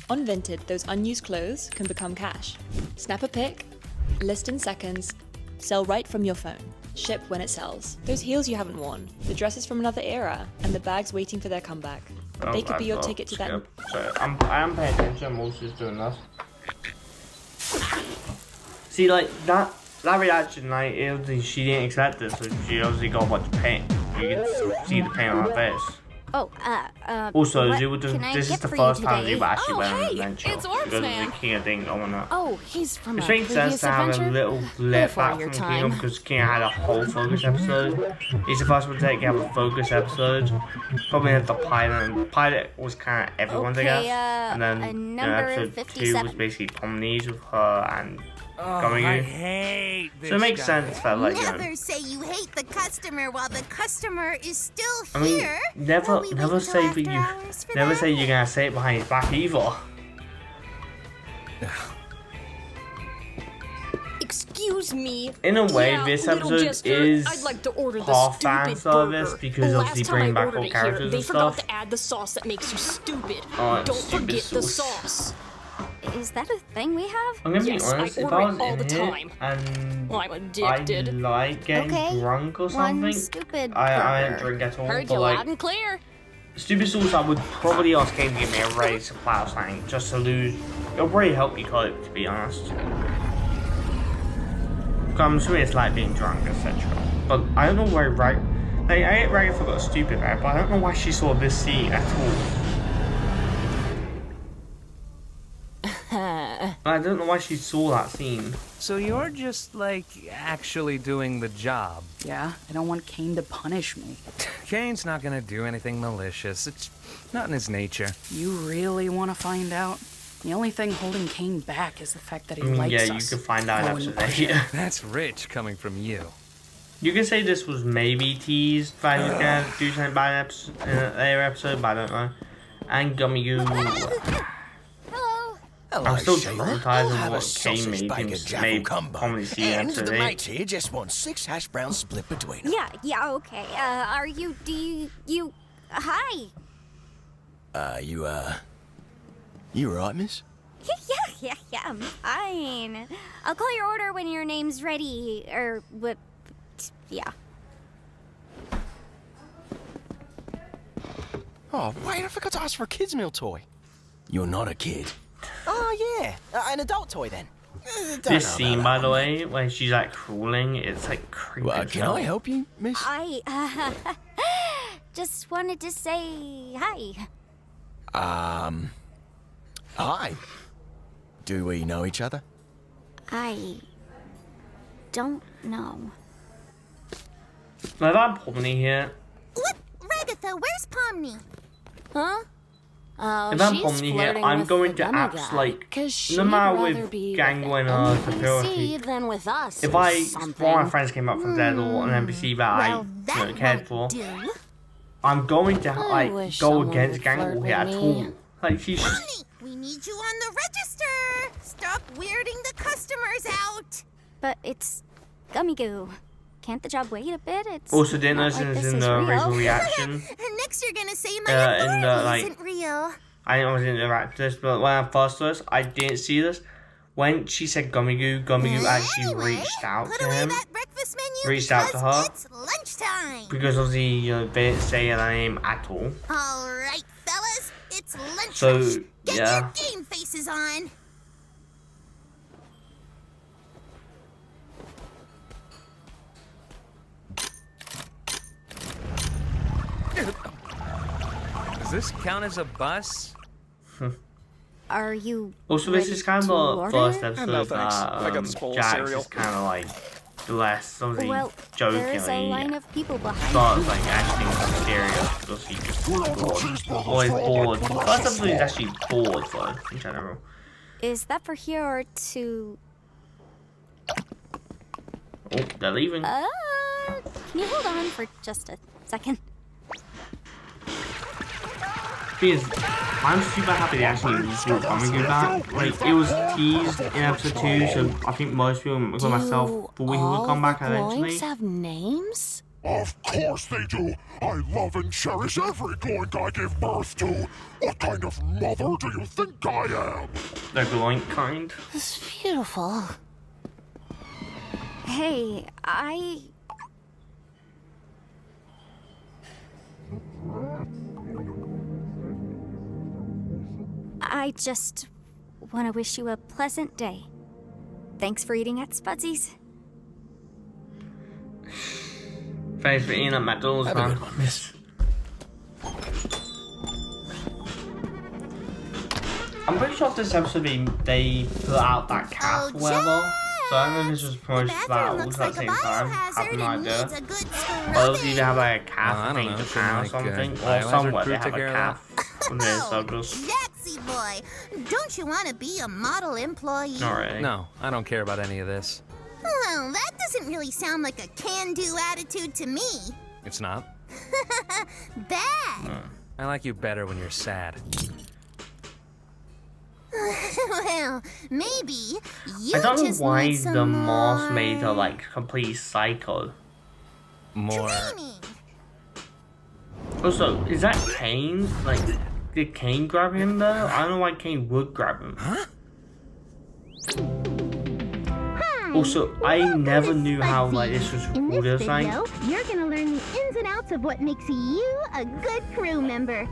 On Vinted, those unused clothes can become cash. Snap a pic, list in seconds, sell right from your phone. Ship when it sells. Those heels you haven't worn, the dresses from another era, and the bags waiting for their comeback. They could be your ticket to that. So I am paying attention. I'm also just doing this. See, like that reaction, like she didn't expect this, so she obviously got a bunch of paint. You can see the paint on her face. Oh, Also, what can I this is get the for first you time today? Zebo actually went on an hey, adventure. it's Orbs because Man. of the King didn't go on that. Oh, he's from Which a makes sense previous to have adventure. a little let Before back your from time. King because King had a whole focus episode. He's the first one to have a focus episode. Probably had the pilot, and the pilot was kind of everyone Okay, together. And then number episode 2 57. was basically Pomni's with her and Gummy I Goo. hate this So it makes guy. sense that like, you know, Never say you hate the customer while the customer is still I mean, here. never Will we never wait say till that you after hours for never that? say you're gonna say it behind his back either. Excuse me. In a way, Yeah, this little episode jester, is I'd like to order the half fan stupid service burger. because The obviously last time bringing I back ordered all it characters here, and they forgot stuff. to add the sauce that makes you stupid. Oh, Don't stupid forget the sauce. sauce. Is that a thing we have? I'm gonna Yes, be honest, I if order I it was all in the here time. and Well, I'm addicted. I like getting Okay, drunk or one something, stupid I don't burger. drink at all, Heard but you like, loud and clear. stupid sauce I would probably ask him to give me a raise supply or something, just to lose. It'll really help me cope, to be honest. I'm sure it's like being drunk, etc. But I don't know why like, I get Raggy forgot stupid there, but I don't know why she saw this scene at all. I don't know why she saw that scene. So you're just, like, actually doing the job. Yeah, I don't want Kane to punish me. Kane's not gonna do anything malicious. It's not in his nature. You really want to find out? The only thing holding Kane back is the fact that he I mean, likes yeah, us. you could find out Oh, episode and- 8. That's rich coming from you. You can say this was maybe teased that he's gonna do something bad in a later episode, but I don't know. And Gummy Goo. I'm still traumatized on what Kane made him comedy see in And episode the 8. mate here just wants 6 hash browns split between them. Yeah, okay. Are you, hi. You right, miss? Yeah, I'm fine. I'll call your order when your name's ready, or what, yeah. Oh, wait, I forgot to ask for a kid's meal toy. You're not a kid. Oh, yeah. An adult toy, then. This scene, by the way, when she's like crawling, it's like creepy. Well, can I help you, miss? I, just wanted to say hi. Hi. Do we know each other? I don't know. Now that Pomni here. What? Ragatha, where's Pomni? Huh? Oh, If I'm she's Pomni here, flirting I'm with going the to gummy act guy, like 'cause she'd no matter rather with be Gango with and an superiority. NPC than with us. If or one something. of my friends came up from dead or an NPC that Well, I that cared for, won't do. I'm going to I like wish go someone against would flirt Gango with here at me. all. Like she's Pomni, we need you on the register. Stop weirding the customers out. But it's Gummy Goo. Can't the job wait a bit? It's also didn't not listen like this in is the real. original reaction. And next you're gonna say my In the, authority like- isn't real. I didn't always interact with this, but when I first saw this, I didn't see this. When she said Gummy Goo actually Anyway, reached out put to away him. that breakfast menu Reached out to because her. it's lunchtime. Because obviously, you know, they didn't say her name at all. All right, fellas, it's lunch. So, rush. Get yeah. your game faces on. Does this count as a bus? Are you Also, this is kind of ready the to first order? episode No, thanks. that I got this bowl of Jax cereal. is kind of like less, obviously, Well, there's a line jokingly, of people behind starts you. like acting mysterious because he's just bored. Always bored. First episode he's actually bored though, in general. Is that for here or to... Oh, they're leaving. Can you hold on for just a second? Because I'm super happy they actually brought Coming back. Like, it was teased in episode 2, so I think most people, including myself, thought he would come back eventually. Have names? Of course they do. I love and cherish every gloink I give birth to. What kind of mother do you think I am? The gloink kind. It's beautiful. Hey, I just want to wish you a pleasant day. Thanks for eating at Spudsy's. Thanks for eating at McDonald's, man. I'm pretty sure this episode they put out that calf or whatever. So I don't know if this was promoted for that all at the same time. I have no idea. But obviously they have like a calf thing in Japan or something. Or somewhere they have a calf. From their Circus. Jaxie boy, don't you want to be a model employee? Not really. No, I don't care about any of this. Well, that doesn't really sound like a can-do attitude to me. It's not. Bad. I like you better when you're sad. Well, maybe you I don't know just why need some the mask more made her like complete psycho. More. training. Also, is that Kane? Like, did Kane grab him though? I don't know why Kane would grab him. Huh? Also, I never knew how like this was In recorded or this something. video, you're gonna learn the ins and outs of what makes you a good crew member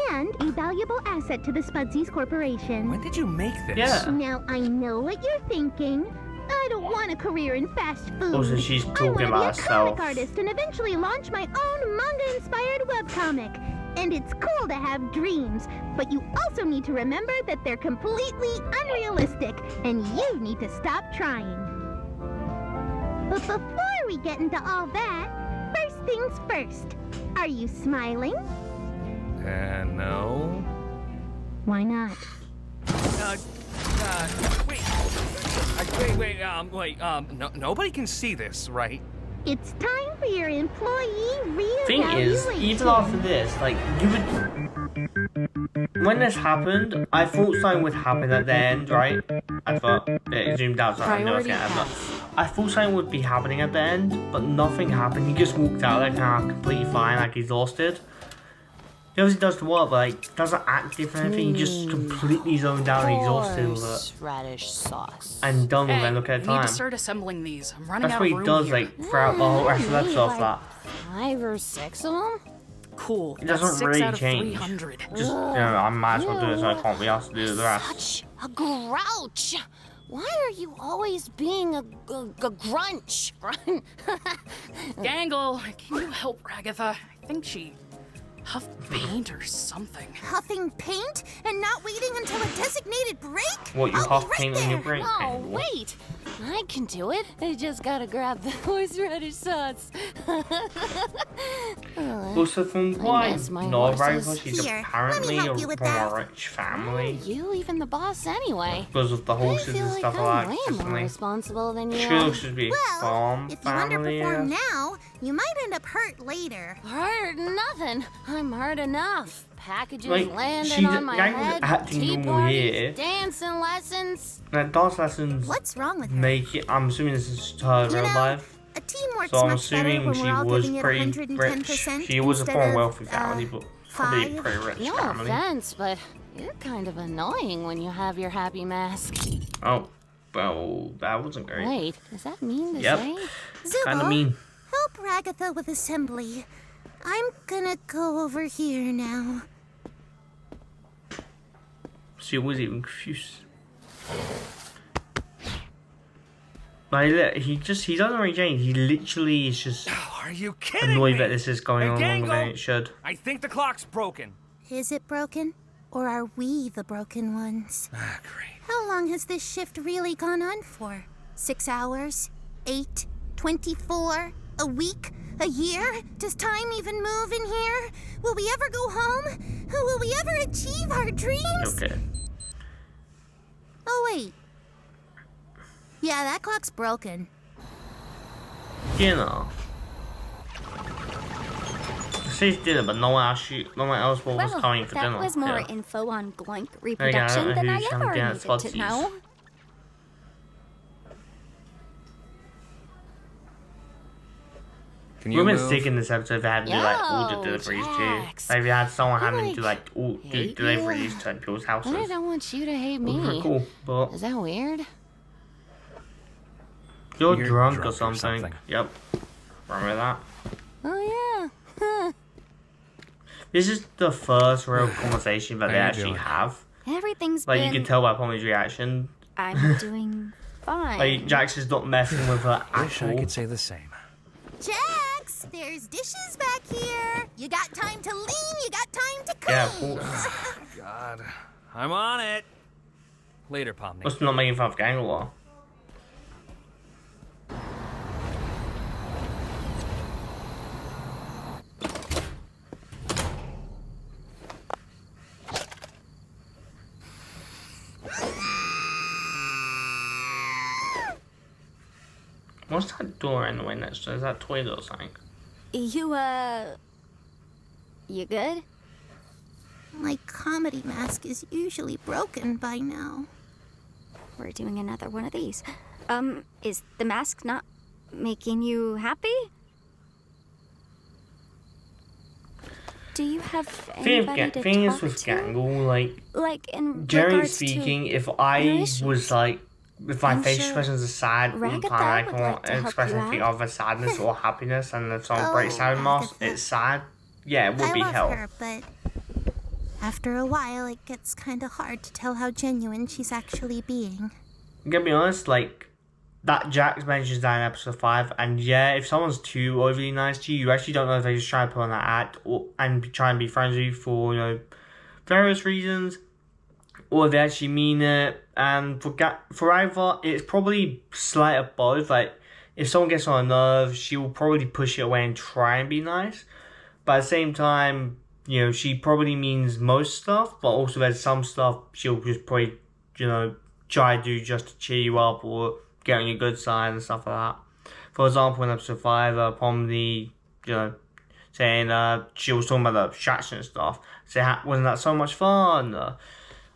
and a valuable asset to the Spudsy's Corporation. When did you make this? Yeah. Now, I know what you're thinking. I don't want a career in fast food. Also, she's talking I about want to be a comic herself. artist and eventually launch my own manga-inspired webcomic. And it's cool to have dreams, but you also need to remember that they're completely unrealistic, and you need to stop trying. But before we get into all that, first things first. Are you smiling? No. Why not? Wait, nobody can see this, right? It's time for your employee reevaluation. Thing is, even after this, like, you would... When this happened, I thought something would happen at the end, right? I thought, it zoomed out, so I know it's gonna happen. I thought something would be happening at the end, but nothing happened. He just walked out like completely fine, like he's exhausted. He obviously does the work, but like, doesn't act different or anything. He just completely zoned out and exhausted with it. Radish sauce. And done with it, look at the I need time. to start assembling these. I'm running That's out what of he room does, here. like, throughout the whole rest of the episode of that. 5 or 6 of them? Cool. It That's doesn't 6 really out of change. 300. Just, you know, I might as well do it so I can't be asked to do the rest. Such a grouch. Why are you always being a grunch? Gangle, can you help Ragatha? I think she huffed paint or something. Huffing paint and not waiting until a designated break? What, you I'll huff be right paint on your there. break? Oh, wait. I can do it. I just gotta grab the horseradish sauce. Also, from what I miss my know, horses. Ragatha, she's Here, apparently let me help you with from a that. rich family. You even the boss anyway. Because of the horses I feel and like stuff I'm like way that. more responsible than you She are. looks to be a farm If you family. underperform now, you might end up hurt later. Hurt nothing. I'm hurt enough. Packages Like, landing she's on my head. acting Tea normal parties, here. dancing lessons. Like, dance lessons What's wrong with her? make it. I'm assuming this is her You real know, life. A team works So I'm much better assuming when she we're all was giving it pretty 110% rich. She was instead from a of, wealthy family, but probably a 5. pretty rich No family. offense, but you're kind of annoying when you have your happy mask. Oh, well, that wasn't great. Wait, does that mean the Yep. same? Kinda mean. Help Ragatha with assembly. I'm gonna go over here now. She was even confused. Like, look, he doesn't really change. He literally is just Are you kidding annoyed me? that this is going Hey, on longer Gangle, than it should. I think the clock's broken. Is it broken? Or are we the broken ones? Great. How long has this shift really gone on for? 6 hours? 8? 24? A week? A year? Does time even move in here? Will we ever go home? Will we ever achieve our dreams? Okay. Oh, wait. Yeah, that clock's broken. Dinner. It says dinner, but no one else was coming for dinner. That was more info on Gloink reproduction than I ever needed to know. We've been sick in this episode of having to do like order deliveries too. Like we had someone having to like do deliveries to people's houses. I don't want you to hate me. Cool, but is that weird? You're drunk or something. Yep. Remember that? Oh yeah. This is the first real conversation that they actually have. Everything's like been... you can tell by Pommy's reaction. I'm doing fine. Like Jax is not messing with her at Wish I could say the same. Jax, there's dishes back here. You got time to lean, you got time to clean. Yeah, of course. God, I'm on it. Later, Pomni. What's not making fun of Gangle? What's that door in the way next to? Is that toilet or something? You good? My comedy mask is usually broken by now. We're doing another one of these. Is the mask not making you happy? Do you have anybody to thing talk is with to? Gangle, like in generally regards speaking, to if I issues? was like, if my I'm facial sure expressions are sad all the Ragatha time, I would can't like to help express you anything out. other sadness or happiness, and if someone Oh, breaks down in mask, Ragatha. it's sad. Yeah, it would I be love hell. her, but after a while, it gets kind of hard to tell how genuine she's actually being. I'm gonna be honest, like, that Jax mentions that in episode 5, and yeah, if someone's too overly nice to you, you actually don't know if they just try to put on that act and try and be friends with you for, various reasons, or if they actually mean it. And for either, it's probably slight of both. Like, if someone gets on her nerves, she will probably push it away and try and be nice. But at the same time, she probably means most stuff, but also there's some stuff she'll just probably, try to do just to cheer you up or get on your good side and stuff like that. For example, in episode 5, Pomni, saying she was talking about the abstraction and stuff. Saying, wasn't that so much fun?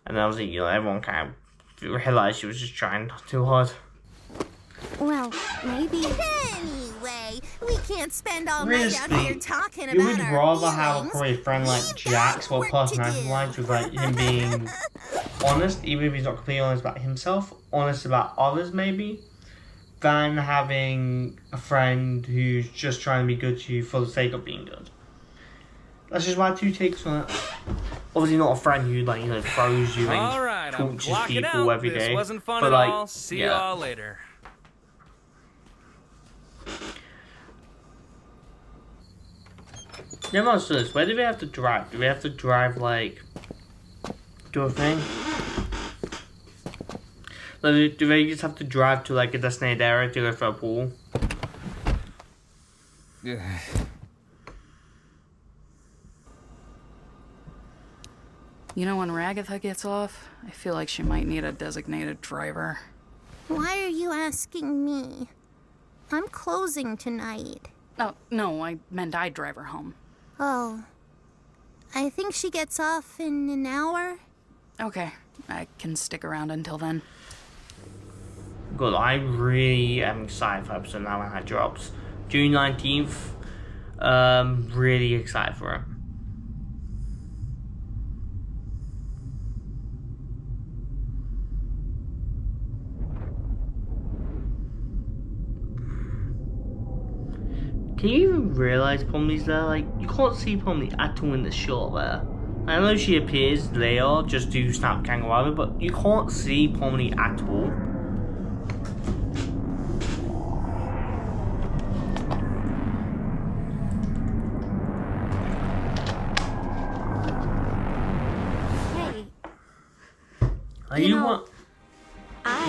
And I was like, everyone kind of realized she was just trying not too hard. Well, maybe. Anyway, we can't spend all night out here talking You about would our rather have feelings. probably a friend like Jax, or personality-wise, with like him being honest, even if he's not completely honest about himself, honest about others maybe, than having a friend who's just trying to be good to you for the sake of being good. That's just my two takes on it. Obviously not a friend who throws you All and right, I'm tortures clocking people out. every day. This wasn't fun but at all. See you all later. Never understood this. Where do we have to drive? Do we have to drive do a thing? Like, do they just have to drive to a designated area to go for a pool? Yeah. When Ragatha gets off, I feel like she might need a designated driver. Why are you asking me? I'm closing tonight. Oh, no, I meant I'd drive her home. Oh. I think she gets off in an hour. Okay, I can stick around until then. Good, I really am excited for episode now when that drops. June 19th. Really excited for it. Can you even realise Pomni's there? You can't see Pomni at all in the shot there. I know she appears there just to snap Kangaroo, but you can't see Pomni at all. Hey.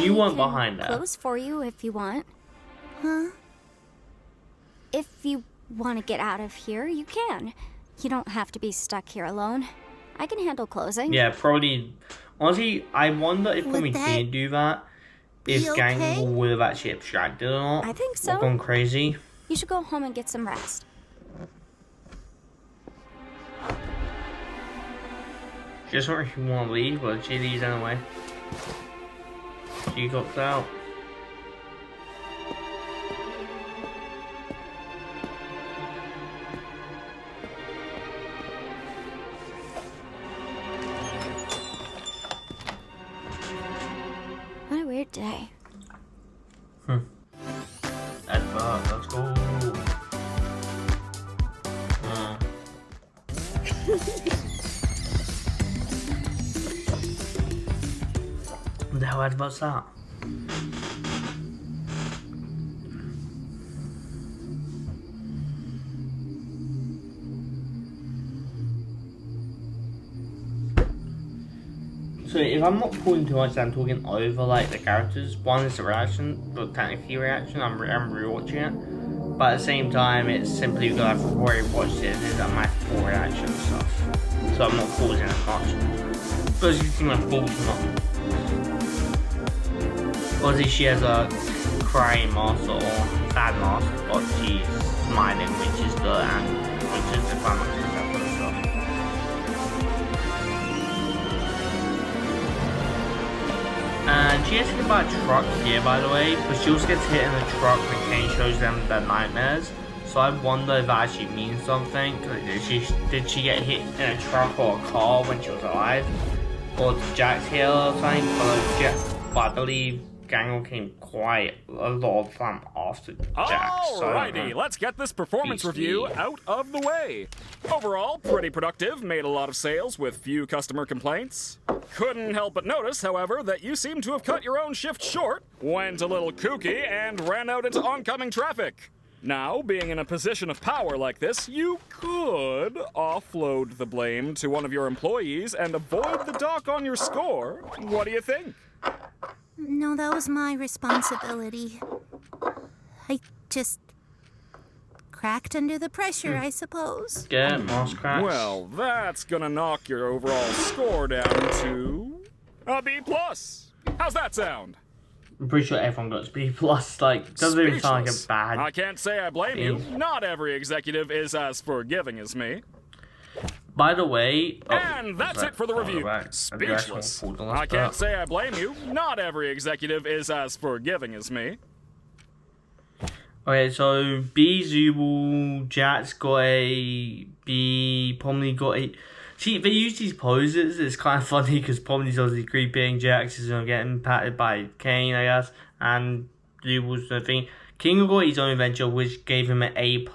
You want behind that. Close for you if you want. Huh? if you want to get out of here, you can. You don't have to be stuck here alone. I can handle closing. Yeah, probably. Honestly, I wonder if when we didn't do that, if Gangle would have actually abstracted or not. I think so. Or gone crazy. You should go home and get some rest. She doesn't really want to leave, but she leaves anyway. She got out. What a weird day. Let's go. What the hell advert's that? So if I'm not pulling too much, I'm talking over like the characters. One is the reaction, the technically reaction. I'm rewatching it, but at the same time, it's simply because I've already watched it. It's like my full reaction stuff, so I'm not pausing as much. But as you see, my full not. Obviously, she has a crying mask or sad mask, but she's smiling, which is good, and which is the climax of that kind of stuff. And she gets hit by a truck here, by the way, but she also gets hit in the truck when Kane shows them the nightmares. So I wonder if that actually means something. Did she get hit in a truck or a car when she was alive? Or did Jax hit her or something? But I believe Gangle came quite a lot of time after Jax. Alrighty, let's get this performance review out of the way. Overall, pretty productive, made a lot of sales with few customer complaints. Couldn't help but notice, however, that you seem to have cut your own shift short, went a little kooky, and ran out into oncoming traffic. Now, being in a position of power like this, you could offload the blame to one of your employees and avoid the dock on your score. What do you think? No, that was my responsibility. I just cracked under the pressure, I suppose. Yeah, mask cracks. Well, that's gonna knock your overall score down to a B+. How's that sound? I'm pretty sure everyone got B+. Like, doesn't even sound like a bad. I can't say I blame you. Not every executive is as forgiving as me. By the way... and that's it for the review. Speechless. I can't say I blame you. Not every executive is as forgiving as me. Okay, so B, Zubul, Jax got a B, Pomni got a... See, they use these poses. It's kind of funny because Pomni's obviously creeping, Jax is going to get impacted by Kane, I guess, and Zubul's the thing. King got his own adventure, which gave him an A+,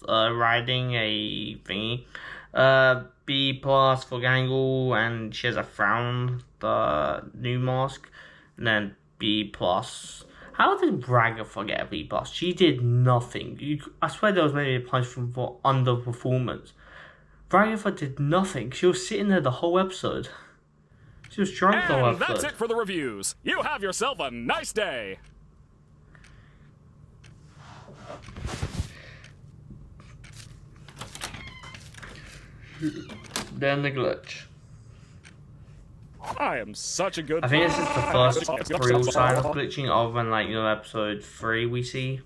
riding a thingy. B+ for Gangle, and she has a frown, the new mask, and then B+. How did Braga get a B+? She did nothing. I swear there was maybe a punishment for underperformance. Braga did nothing. She was sitting there the whole episode. She was drunk the whole episode. And that's it for the reviews. You have yourself a nice day. Then the glitch. I am such a good... I think this is the first real sign of glitching, other than, like, you know, episode 3 we see.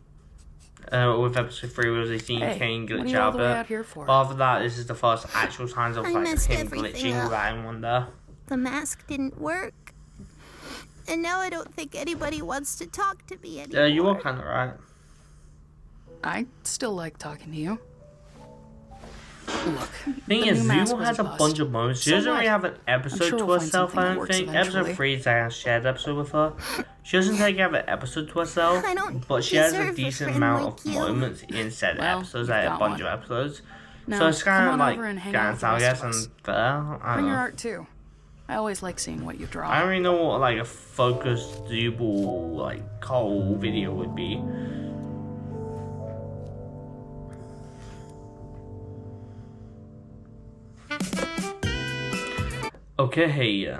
With episode 3 we was seeing Kane glitch out a bit. But after that, this is the first actual signs of, like, him glitching without anyone there. The mask didn't work. And now I don't think anybody wants to talk to me anymore. Yeah, you are kind of right. I still like talking to you. Look, thing is, Zubul has a bunch of moments. She doesn't really have an episode to herself, I don't think. Episode 3 is like a shared episode with her. She doesn't take have an episode to herself, but she has a decent amount of moments in said episodes, like a bunch of episodes. So it's kind of like Gans, I guess, and there. I Bring don't your know. art too. I always like seeing what you draw. I don't really know what like a focused Zubul like whole video would be. Okay,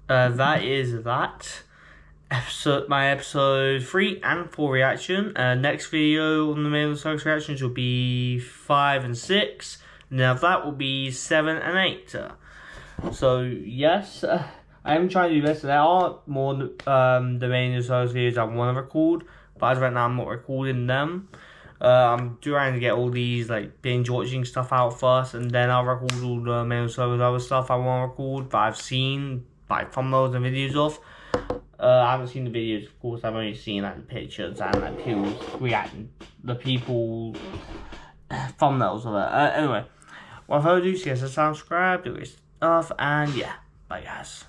that is that. episode 3 and 4 reaction. Next video on the main Circus reactions will be 5 and 6. Now that will be 7 and 8. So yes, I am trying to do this. There are more the main Circus videos I want to record, but as right now I'm not recording them. I'm trying to get all these like binge watching stuff out first, and then I'll record all the main Circus other stuff I want to record, but I've seen like thumbnails and videos of. I haven't seen the videos, of course. I've only seen like the pictures and like people reacting, the people thumbnails of it. Anyway, without further ado, see you guys, subscribe, do this stuff, and yeah, bye guys.